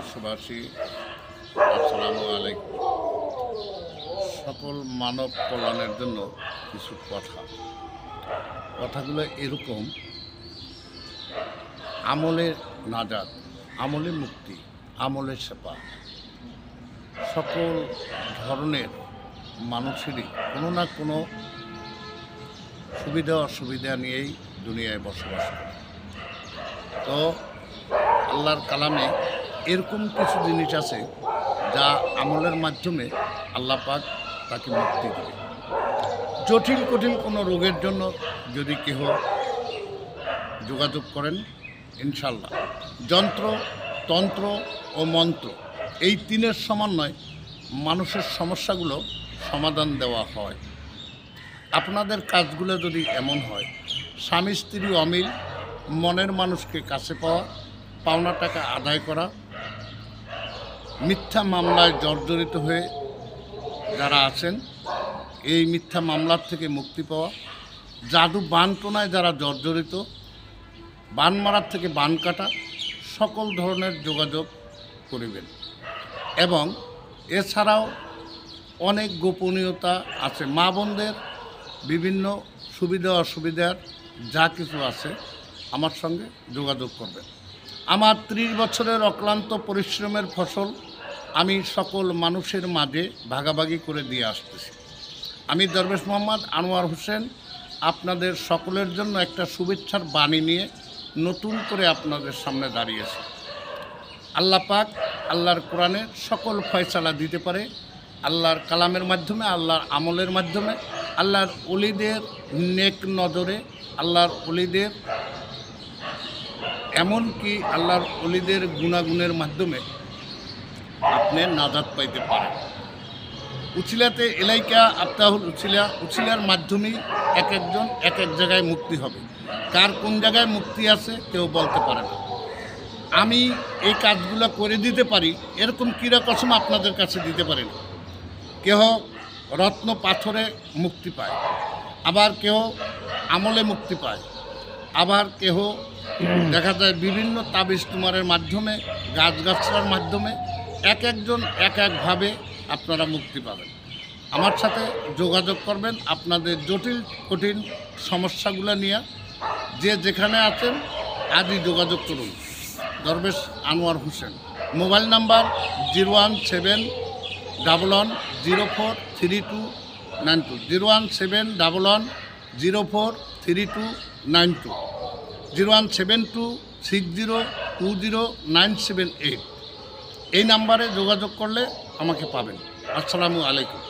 দেশবাসী, আসসালামু আলাইকুম। সকল মানব কল্যাণের জন্য কিছু কথাগুলো এরকম: আমলে নাজাত, আমলে মুক্তি, আমলে সেবা। সকল ধরনের মানুষেরই কোনো না কোনো সুবিধা অসুবিধা নিয়েই দুনিয়ায় বসবাস করে। তো আল্লাহর কালামে এরকম কিছু জিনিস আছে যা আমলের মাধ্যমে আল্লাহ পাক তাকে মুক্তি দেবে। জটিল কঠিন কোনো রোগের জন্য যদি কেহ যোগাযোগ করেন, ইনশাল্লাহ যন্ত্র, তন্ত্র ও মন্ত্র এই তিনের সমন্বয় মানুষের সমস্যাগুলো সমাধান দেওয়া হয়। আপনাদের কাজগুলো যদি এমন হয়, স্বামী স্ত্রী অমিল, মনের মানুষকে কাছে পাওয়া, পাওনা টাকা আদায় করা, মিথ্যা মামলায় জর্জরিত হয়ে যারা আছেন এই মিথ্যা মামলার থেকে মুক্তি পাওয়া, জাদু বানটোনায় যারা জর্জরিত, বান মারার থেকে বান কাটা, সকল ধরনের যোগাযোগ করিবেন। এবং এছাড়াও অনেক গোপনীয়তা আছে, মা বোনদের বিভিন্ন সুবিধা অসুবিধার যা কিছু আছে আমার সঙ্গে যোগাযোগ করবেন। আমার 30 বছরের অক্লান্ত পরিশ্রমের ফসল আমি সকল মানুষের মাঝে ভাগাভাগি করে দিয়ে আসতেছি। আমি দরবেশ মোহাম্মদ আনোয়ার হোসেন আপনাদের সকলের জন্য একটা শুভেচ্ছার বাণী নিয়ে নতুন করে আপনাদের সামনে দাঁড়িয়েছি। আল্লাহ পাক আল্লাহর কোরআনে সকল ফয়সালা দিতে পারে, আল্লাহর কালামের মাধ্যমে, আল্লাহর আমলের মাধ্যমে, আল্লাহর ওলিদের নেক নজরে, আল্লাহর ওলিদের এমনকি আল্লাহর ওলিদের গুণাগুণের মাধ্যমে আপনি নাজাত পাইতে পারেন। উছিলাতে এলাইকা আফতাহুল উছিলা, উছিলার মাধ্যমেই এক একজন এক এক জায়গায় মুক্তি হবে। কার কোন জায়গায় মুক্তি আছে কেউ বলতে পারে না। আমি এই কাজগুলো করে দিতে পারি এরকম কিরা কসম আপনাদের কাছে দিতে পারি না। কেহ রত্ন পাথরে মুক্তি পায়, আবার কেহ আমলে মুক্তি পায়, আবার কেহ দেখা যায় বিভিন্ন তাবিজ তুমারের মাধ্যমে, গাছগাছড়ার মাধ্যমে এক একজন এক একভাবে আপনারা মুক্তি পাবেন। আমার সাথে যোগাযোগ করবেন আপনাদের জটিল কঠিন সমস্যাগুলো নিয়ে। যে যেখানে আছেন আজই যোগাযোগ করুন। দরবেশ আনোয়ার হোসেন, মোবাইল নাম্বার 01711043292, 01711043292, 01726020978। এই নাম্বারে যোগাযোগ করলে আমাকে পাবেন। আসসালামু আলাইকুম।